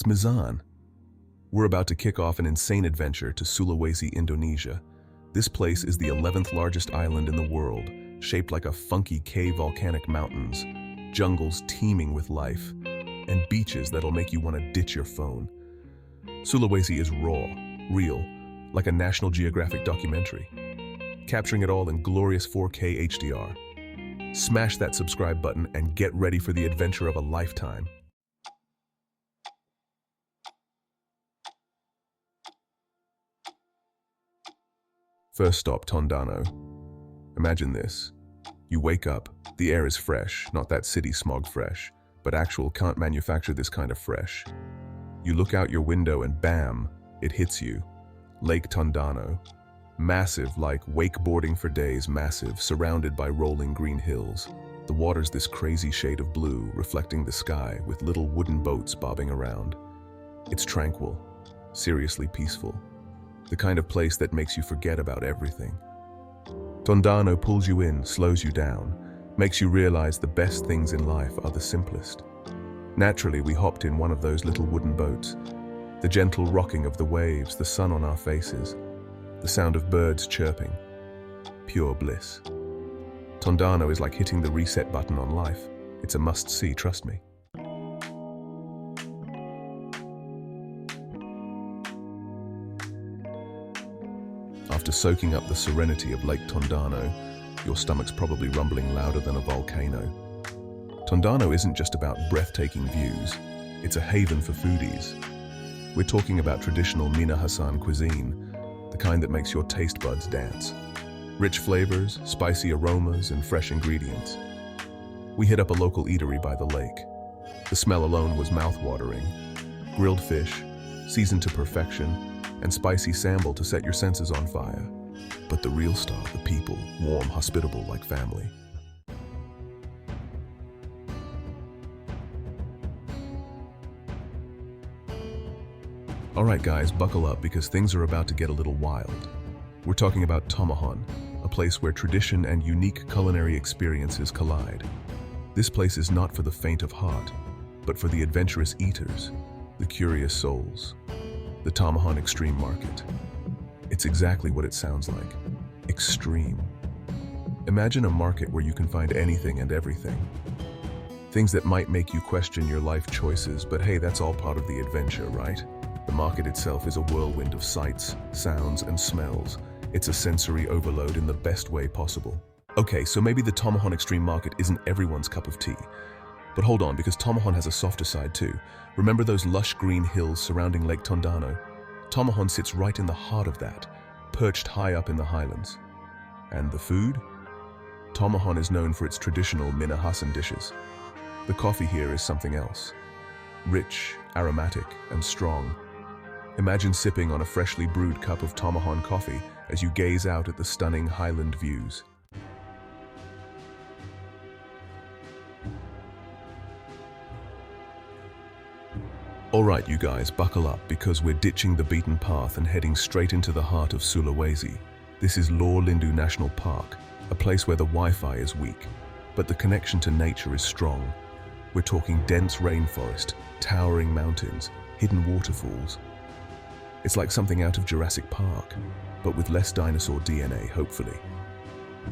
it's Mizan. We're about to kick off an insane adventure to Sulawesi, Indonesia. This place is the 11th largest island in the world, shaped like a funky cave volcanic mountains, jungles teeming with life, and beaches that'll make you want to ditch your phone. Sulawesi is raw, real, like a National Geographic documentary, capturing it all in glorious 4K HDR. Smash that subscribe button and get ready for the adventure of a lifetime. First stop, Tondano. Imagine this. You wake up, the air is fresh, not that city smog fresh, but actual can't manufacture this kind of fresh. You look out your window and bam, it hits you. Lake Tondano. Massive, like wakeboarding for days, massive, surrounded by rolling green hills. The water's this crazy shade of blue, reflecting the sky, with little wooden boats bobbing around. It's tranquil, seriously peaceful. The kind of place that makes you forget about everything. Tondano pulls you in, slows you down, makes you realize the best things in life are the simplest. Naturally, we hopped in one of those little wooden boats. The gentle rocking of the waves, the sun on our faces, the sound of birds chirping. Pure bliss. Tondano is like hitting the reset button on life. It's a must-see, trust me. After soaking up the serenity of Lake Tondano, your stomach's probably rumbling louder than a volcano. Tondano isn't just about breathtaking views, it's a haven for foodies. We're talking about traditional Minahasa cuisine, the kind that makes your taste buds dance. Rich flavors, spicy aromas, and fresh ingredients. We hit up a local eatery by the lake. The smell alone was mouth-watering. Grilled fish, seasoned to perfection, and spicy sambal to set your senses on fire. But the real star, the people, warm, hospitable like family. Alright guys, buckle up because things are about to get a little wild. We're talking about Tomohon, a place where tradition and unique culinary experiences collide. This place is not for the faint of heart, but for the adventurous eaters, the curious souls. The Tomohon Extreme Market. It's exactly what it sounds like. Extreme. Imagine a market where you can find anything and everything. Things that might make you question your life choices, but hey, that's all part of the adventure, right? The market itself is a whirlwind of sights, sounds, and smells. It's a sensory overload in the best way possible. Okay, so maybe the Tomohon Extreme Market isn't everyone's cup of tea. But hold on, because Tomohon has a softer side too. Remember those lush green hills surrounding Lake Tondano? Tomohon sits right in the heart of that, perched high up in the Highlands. And the food? Tomohon is known for its traditional Minahasan dishes. The coffee here is something else. Rich, aromatic, and strong. Imagine sipping on a freshly brewed cup of Tomohon coffee as you gaze out at the stunning Highland views. Alright you guys, buckle up because we're ditching the beaten path and heading straight into the heart of Sulawesi. This is Lor Lindu National Park, a place where the Wi-Fi is weak, but the connection to nature is strong. We're talking dense rainforest, towering mountains, hidden waterfalls. It's like something out of Jurassic Park, but with less dinosaur DNA, hopefully.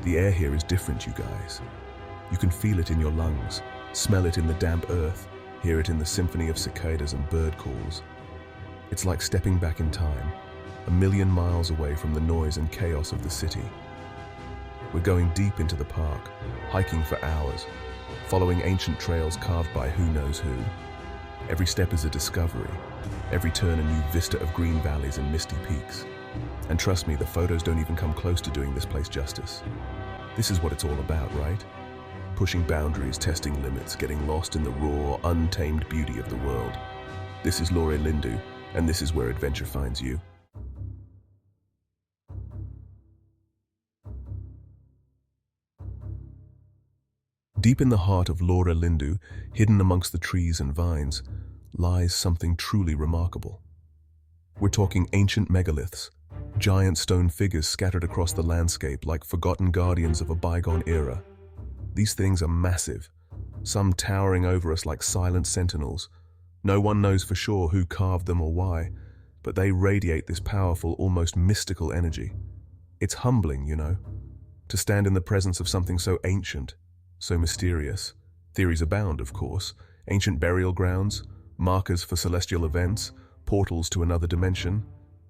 The air here is different, you guys. You can feel it in your lungs, smell it in the damp earth, hear it in the symphony of cicadas and bird calls. It's like stepping back in time, a million miles away from the noise and chaos of the city. We're going deep into the park, hiking for hours, following ancient trails carved by who knows who. Every step is a discovery, every turn a new vista of green valleys and misty peaks. And trust me, the photos don't even come close to doing this place justice. This is what it's all about, right? Pushing boundaries, testing limits, getting lost in the raw, untamed beauty of the world. This is Lor Lindu, and this is where adventure finds you. Deep in the heart of Lor Lindu, hidden amongst the trees and vines, lies something truly remarkable. We're talking ancient megaliths, giant stone figures scattered across the landscape like forgotten guardians of a bygone era. These things are massive, some towering over us like silent sentinels, No one knows for sure who carved them or why, but they radiate this powerful, almost mystical energy. It's humbling, to stand in the presence of something so ancient, so mysterious. Theories abound, of course. Ancient burial grounds, markers for celestial events, portals to another dimension.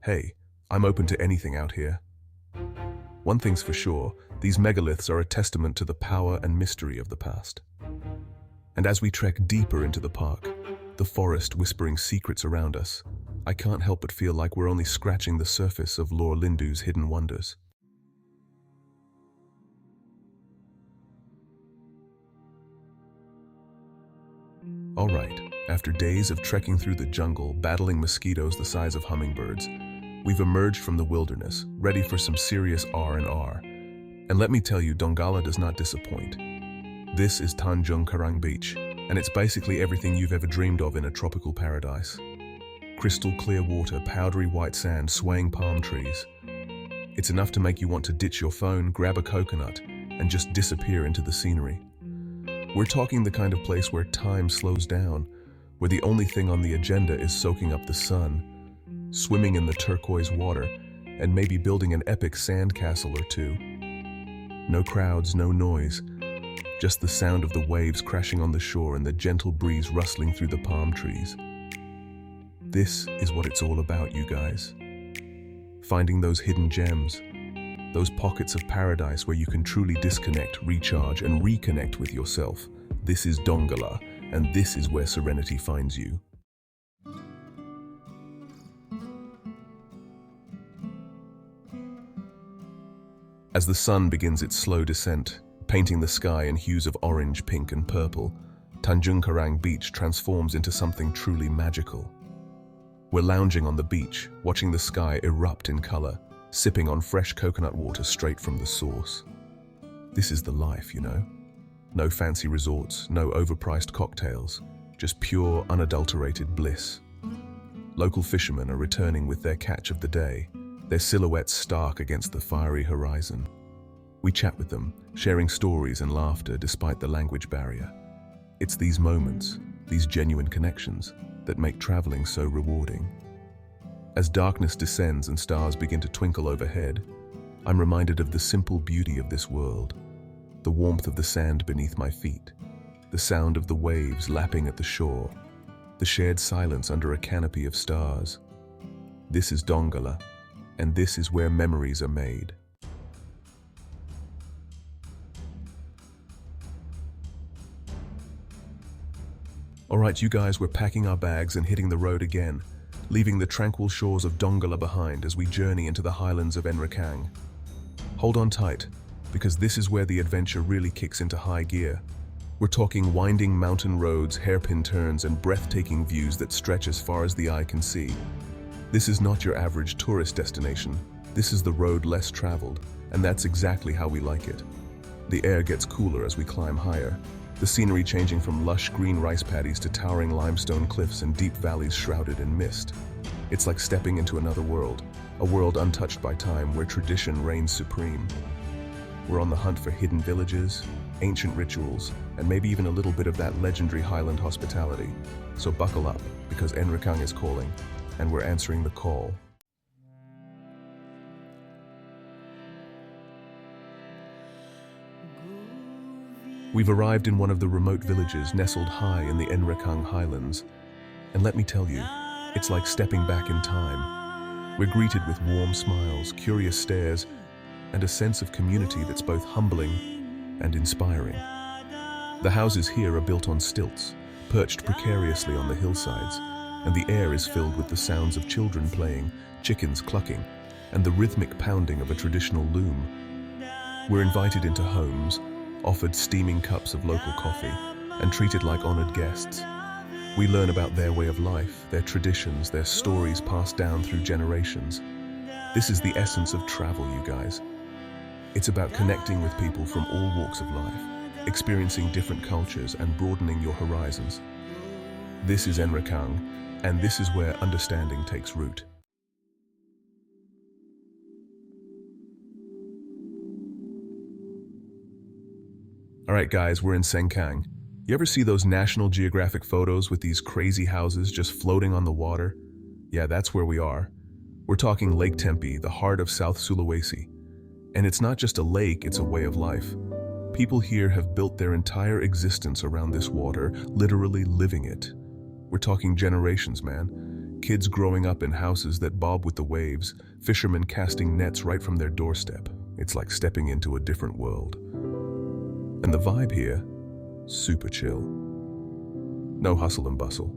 Hey, I'm open to anything out here. One thing's for sure, these megaliths are a testament to the power and mystery of the past. And as we trek deeper into the park, the forest whispering secrets around us, I can't help but feel like we're only scratching the surface of Lore Lindu's hidden wonders. All right, after days of trekking through the jungle, battling mosquitoes the size of hummingbirds, we've emerged from the wilderness, ready for some serious R&R. And let me tell you, Donggala does not disappoint. This is Tanjung Karang Beach, and it's basically everything you've ever dreamed of in a tropical paradise. Crystal clear water, powdery white sand, swaying palm trees. It's enough to make you want to ditch your phone, grab a coconut, and just disappear into the scenery. We're talking the kind of place where time slows down, where the only thing on the agenda is soaking up the sun, swimming in the turquoise water, and maybe building an epic sand castle or two. No crowds, no noise, just the sound of the waves crashing on the shore and the gentle breeze rustling through the palm trees. This is what it's all about, you guys. Finding those hidden gems, those pockets of paradise where you can truly disconnect, recharge, and reconnect with yourself. This is Donggala, and this is where serenity finds you. As the sun begins its slow descent, painting the sky in hues of orange, pink, and purple, Tanjung Karang Beach transforms into something truly magical. We're lounging on the beach, watching the sky erupt in color, sipping on fresh coconut water straight from the source. This is the life, No fancy resorts, no overpriced cocktails, just pure, unadulterated bliss. Local fishermen are returning with their catch of the day, their silhouettes stark against the fiery horizon. We chat with them, sharing stories and laughter despite the language barrier. It's these moments, these genuine connections, that make traveling so rewarding. As darkness descends and stars begin to twinkle overhead, I'm reminded of the simple beauty of this world, the warmth of the sand beneath my feet, the sound of the waves lapping at the shore, the shared silence under a canopy of stars. This is Donggala, and this is where memories are made. All right, you guys, we're packing our bags and hitting the road again, leaving the tranquil shores of Donggala behind as we journey into the Highlands of Sengkang. Hold on tight, because this is where the adventure really kicks into high gear. We're talking winding mountain roads, hairpin turns, and breathtaking views that stretch as far as the eye can see. This is not your average tourist destination. This is the road less traveled, and that's exactly how we like it. The air gets cooler as we climb higher, the scenery changing from lush green rice paddies to towering limestone cliffs and deep valleys shrouded in mist. It's like stepping into another world, a world untouched by time where tradition reigns supreme. We're on the hunt for hidden villages, ancient rituals, and maybe even a little bit of that legendary Highland hospitality. So buckle up, because Sengkang is calling, and we're answering the call. We've arrived in one of the remote villages nestled high in the Sengkang Highlands. And let me tell you, it's like stepping back in time. We're greeted with warm smiles, curious stares, and a sense of community that's both humbling and inspiring. The houses here are built on stilts, perched precariously on the hillsides, and the air is filled with the sounds of children playing, chickens clucking, and the rhythmic pounding of a traditional loom. We're invited into homes, offered steaming cups of local coffee, and treated like honored guests. We learn about their way of life, their traditions, their stories passed down through generations. This is the essence of travel, you guys. It's about connecting with people from all walks of life, experiencing different cultures and broadening your horizons. This is Sengkang, and this is where understanding takes root. All right, guys, we're in Sengkang, You ever see those National Geographic photos with these crazy houses just floating on the water? Yeah, that's where we are. We're talking Lake Tempe, the heart of South Sulawesi. And it's not just a lake, it's a way of life. People here have built their entire existence around this water, literally living it. We're talking generations, man. Kids growing up in houses that bob with the waves, fishermen casting nets right from their doorstep. It's like stepping into a different world. And the vibe here, super chill. No hustle and bustle,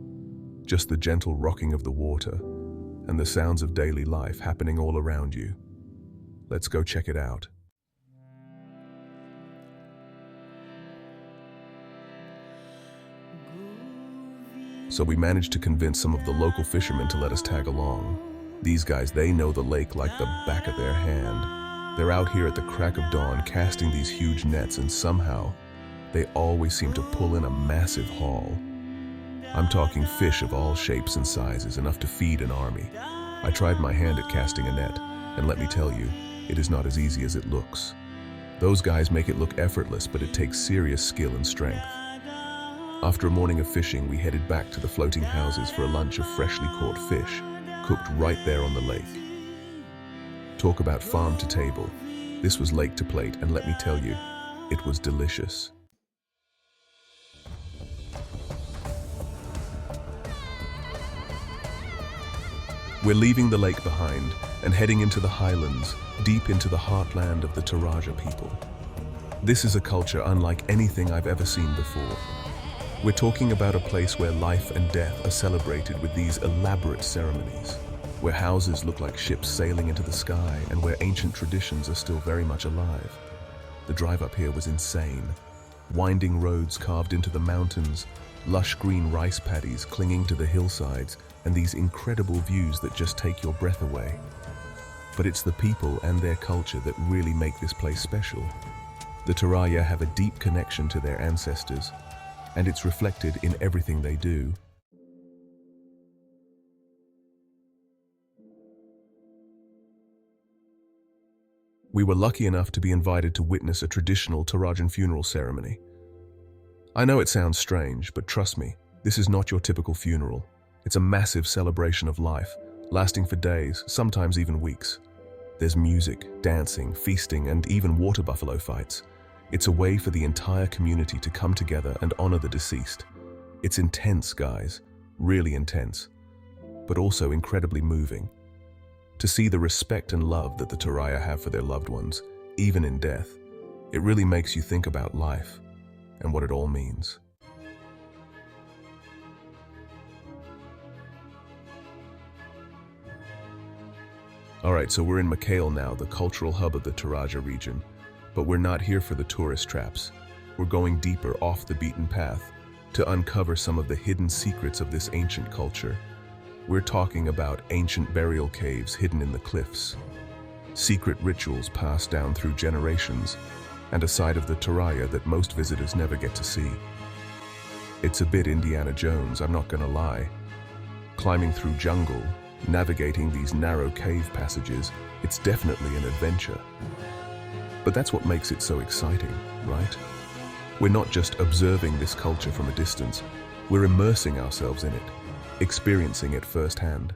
just the gentle rocking of the water and the sounds of daily life happening all around you. Let's go check it out. So we managed to convince some of the local fishermen to let us tag along. These guys, they know the lake like the back of their hand. They're out here at the crack of dawn casting these huge nets, and somehow they always seem to pull in a massive haul. I'm talking fish of all shapes and sizes, enough to feed an army. I tried my hand at casting a net, and let me tell you, it is not as easy as it looks. Those guys make it look effortless, but it takes serious skill and strength. After a morning of fishing, we headed back to the floating houses for a lunch of freshly caught fish, cooked right there on the lake. Talk about farm to table. This was lake to plate, and let me tell you, it was delicious. We're leaving the lake behind and heading into the Highlands, deep into the heartland of the Toraja people. This is a culture unlike anything I've ever seen before. We're talking about a place where life and death are celebrated with these elaborate ceremonies, where houses look like ships sailing into the sky, and where ancient traditions are still very much alive. The drive up here was insane. Winding roads carved into the mountains, lush green rice paddies clinging to the hillsides, and these incredible views that just take your breath away. But it's the people and their culture that really make this place special. The Toraja have a deep connection to their ancestors, and it's reflected in everything they do. We were lucky enough to be invited to witness a traditional Torajan funeral ceremony. I know it sounds strange, but trust me, this is not your typical funeral. It's a massive celebration of life, lasting for days, sometimes even weeks. There's music, dancing, feasting, and even water buffalo fights. It's a way for the entire community to come together and honor the deceased. It's intense, guys, really intense, but also incredibly moving. To see the respect and love that the Toraja have for their loved ones, even in death, it really makes you think about life and what it all means. Alright, so we're in Makail now, the cultural hub of the Toraja region. But we're not here for the tourist traps. We're going deeper off the beaten path to uncover some of the hidden secrets of this ancient culture. We're talking about ancient burial caves hidden in the cliffs, secret rituals passed down through generations, and a side of the Toraja that most visitors never get to see. It's a bit Indiana Jones, I'm not gonna lie. Climbing through jungle, navigating these narrow cave passages, it's definitely an adventure. But that's what makes it so exciting, right? We're not just observing this culture from a distance, we're immersing ourselves in it, experiencing it firsthand.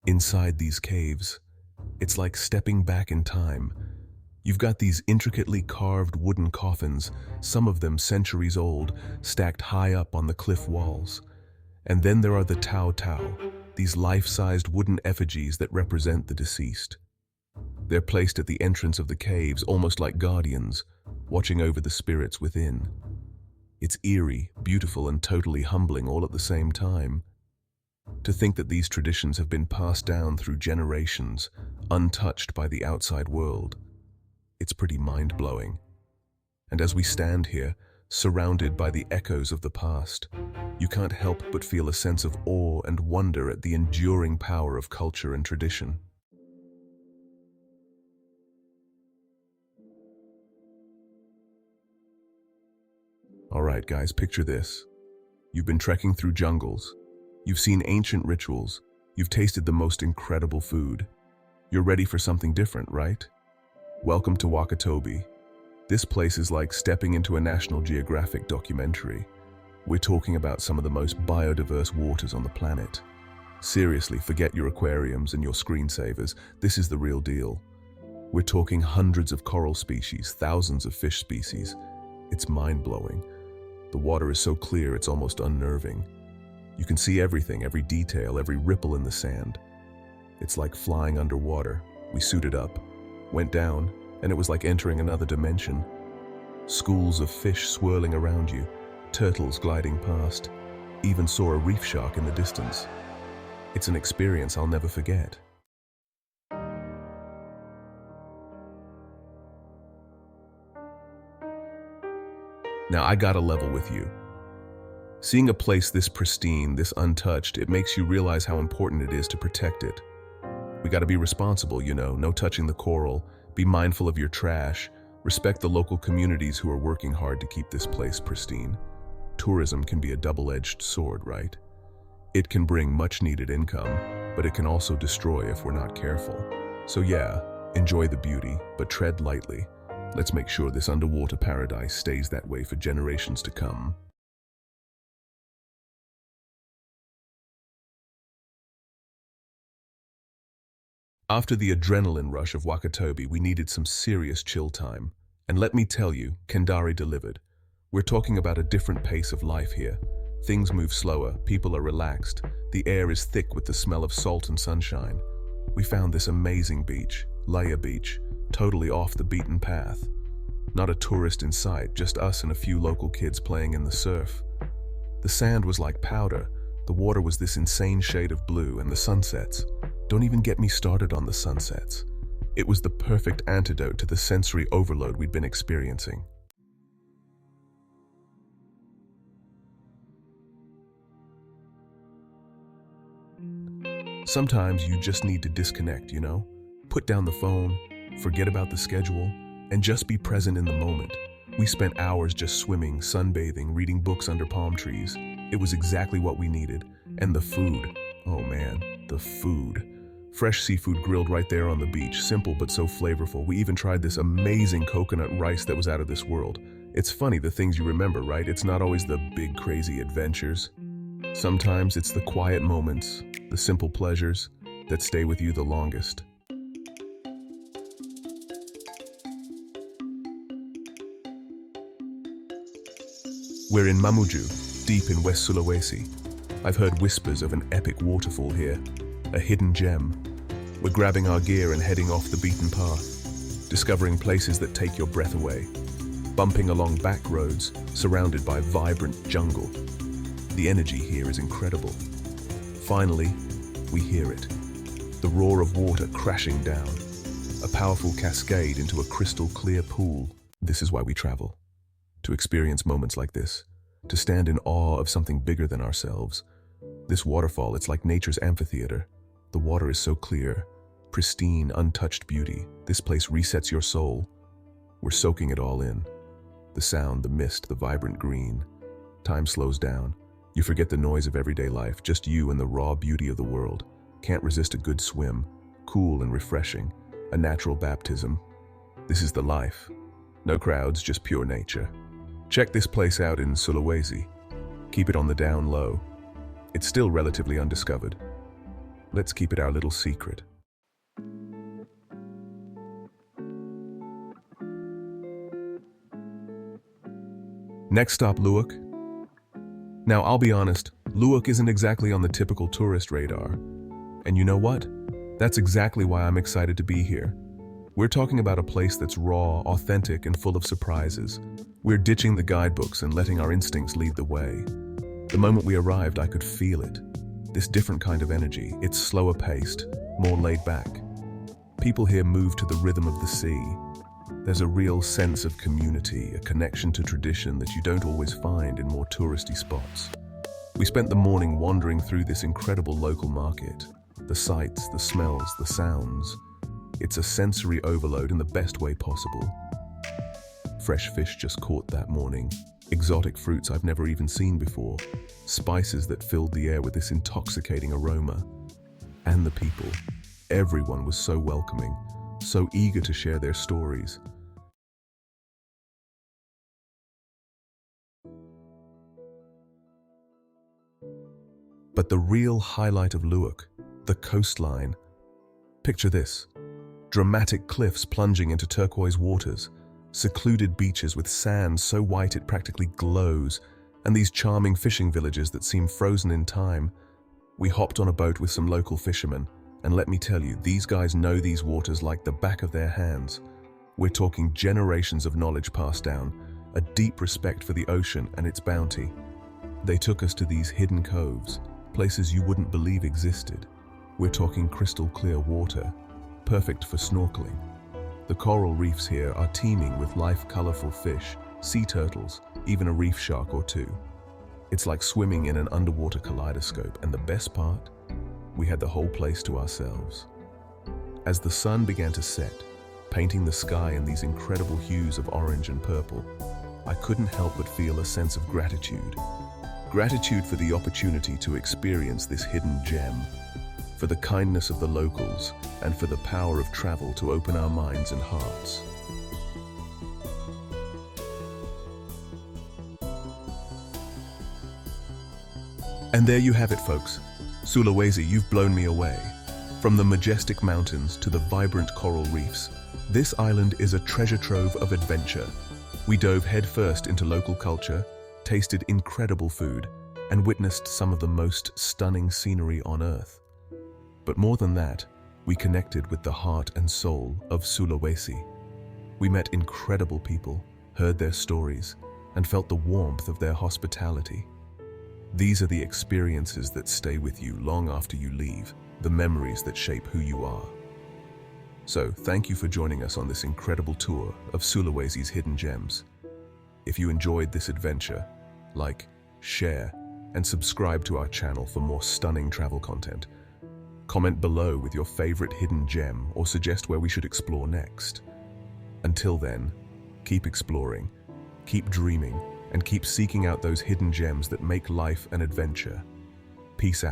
Inside these caves, it's like stepping back in time. You've got these intricately carved wooden coffins, some of them centuries old, stacked high up on the cliff walls. And then there are the Tao Tao, these life-sized wooden effigies that represent the deceased. They're placed at the entrance of the caves, almost like guardians, watching over the spirits within. It's eerie, beautiful, and totally humbling all at the same time. To think that these traditions have been passed down through generations, untouched by the outside world. It's pretty mind-blowing. And as we stand here, surrounded by the echoes of the past, you can't help but feel a sense of awe and wonder at the enduring power of culture and tradition. Alright guys, picture this. You've been trekking through jungles. You've seen ancient rituals. You've tasted the most incredible food. You're ready for something different, right? Welcome to Wakatobi. This place is like stepping into a National Geographic documentary. We're talking about some of the most biodiverse waters on the planet. Seriously, forget your aquariums and your screensavers. This is the real deal. We're talking hundreds of coral species, thousands of fish species. It's mind-blowing. The water is so clear, it's almost unnerving. You can see everything, every detail, every ripple in the sand. It's like flying underwater. We suited up, went down, and it was like entering another dimension. Schools of fish swirling around you, turtles gliding past, even saw a reef shark in the distance. It's an experience I'll never forget. Now, I gotta level with you. Seeing a place this pristine, this untouched, it makes you realize how important it is to protect it. We gotta be responsible, no touching the coral, be mindful of your trash, respect the local communities who are working hard to keep this place pristine. Tourism can be a double-edged sword, right? It can bring much-needed income, but it can also destroy if we're not careful. So yeah, enjoy the beauty, but tread lightly. Let's make sure this underwater paradise stays that way for generations to come. After the adrenaline rush of Wakatobi, we needed some serious chill time. And let me tell you, Culinary delivered. We're talking about a different pace of life here. Things move slower, people are relaxed, the air is thick with the smell of salt and sunshine. We found this amazing beach, Laya Beach, totally off the beaten path. Not a tourist in sight, just us and a few local kids playing in the surf. The sand was like powder, the water was this insane shade of blue, and the sunsets. Don't even get me started on the sunsets. It was the perfect antidote to the sensory overload we'd been experiencing. Sometimes you just need to disconnect, Put down the phone, forget about the schedule, and just be present in the moment. We spent hours just swimming, sunbathing, reading books under palm trees. It was exactly what we needed. And the food, oh man, the food. Fresh seafood grilled right there on the beach, simple but so flavorful. We even tried this amazing coconut rice that was out of this world. It's funny the things you remember, right? It's not always the big crazy adventures. Sometimes it's the quiet moments, the simple pleasures that stay with you the longest. We're in Mamuju, deep in West Sulawesi. I've heard whispers of an epic waterfall here, a hidden gem. We're grabbing our gear and heading off the beaten path, discovering places that take your breath away, bumping along back roads surrounded by vibrant jungle. The energy here is incredible. Finally, we hear it. The roar of water crashing down, a powerful cascade into a crystal clear pool. This is why we travel. To experience moments like this, to stand in awe of something bigger than ourselves. This waterfall, it's like nature's amphitheater. The water is so clear, pristine, untouched beauty. This place resets your soul. We're soaking it all in. The sound, the mist, the vibrant green. Time slows down. You forget the noise of everyday life, just you and the raw beauty of the world. Can't resist a good swim, cool and refreshing, a natural baptism. This is the life. No crowds, just pure nature. Check this place out in Sulawesi. Keep it on the down low. It's still relatively undiscovered. Let's keep it our little secret. Next stop, Luwak. Now, I'll be honest, Luwak isn't exactly on the typical tourist radar. And you know what? That's exactly why I'm excited to be here. We're talking about a place that's raw, authentic, and full of surprises. We're ditching the guidebooks and letting our instincts lead the way. The moment we arrived, I could feel it. This different kind of energy. It's slower paced, more laid back. People here move to the rhythm of the sea. There's a real sense of community, a connection to tradition that you don't always find in more touristy spots. We spent the morning wandering through this incredible local market. The sights, the smells, the sounds. It's a sensory overload in the best way possible. Fresh fish just caught that morning, exotic fruits I've never even seen before, spices that filled the air with this intoxicating aroma. And the people. Everyone was so welcoming, so eager to share their stories. But the real highlight of Luwak, the coastline. Picture this: dramatic cliffs plunging into turquoise waters, secluded beaches with sand so white it practically glows, and these charming fishing villages that seem frozen in time. We hopped on a boat with some local fishermen, and let me tell you, these guys know these waters like the back of their hands. We're talking generations of knowledge passed down, a deep respect for the ocean and its bounty. They took us to these hidden coves, places you wouldn't believe existed. We're talking crystal clear water, perfect for snorkeling. The coral reefs here are teeming with colorful fish, sea turtles, even a reef shark or two. It's like swimming in an underwater kaleidoscope, and the best part? We had the whole place to ourselves. As the sun began to set, painting the sky in these incredible hues of orange and purple, I couldn't help but feel a sense of gratitude. Gratitude for the opportunity to experience this hidden gem, for the kindness of the locals, and for the power of travel to open our minds and hearts. And there you have it, folks. Sulawesi, you've blown me away. From the majestic mountains to the vibrant coral reefs, this island is a treasure trove of adventure. We dove headfirst into local culture, tasted incredible food, and witnessed some of the most stunning scenery on Earth. But more than that, we connected with the heart and soul of Sulawesi. We met incredible people, heard their stories, and felt the warmth of their hospitality. These are the experiences that stay with you long after you leave, the memories that shape who you are. So, thank you for joining us on this incredible tour of Sulawesi's hidden gems. If you enjoyed this adventure, like, share, and subscribe to our channel for more stunning travel content. Comment below with your favorite hidden gem or suggest where we should explore next. Until then, keep exploring, keep dreaming, and keep seeking out those hidden gems that make life an adventure. Peace out.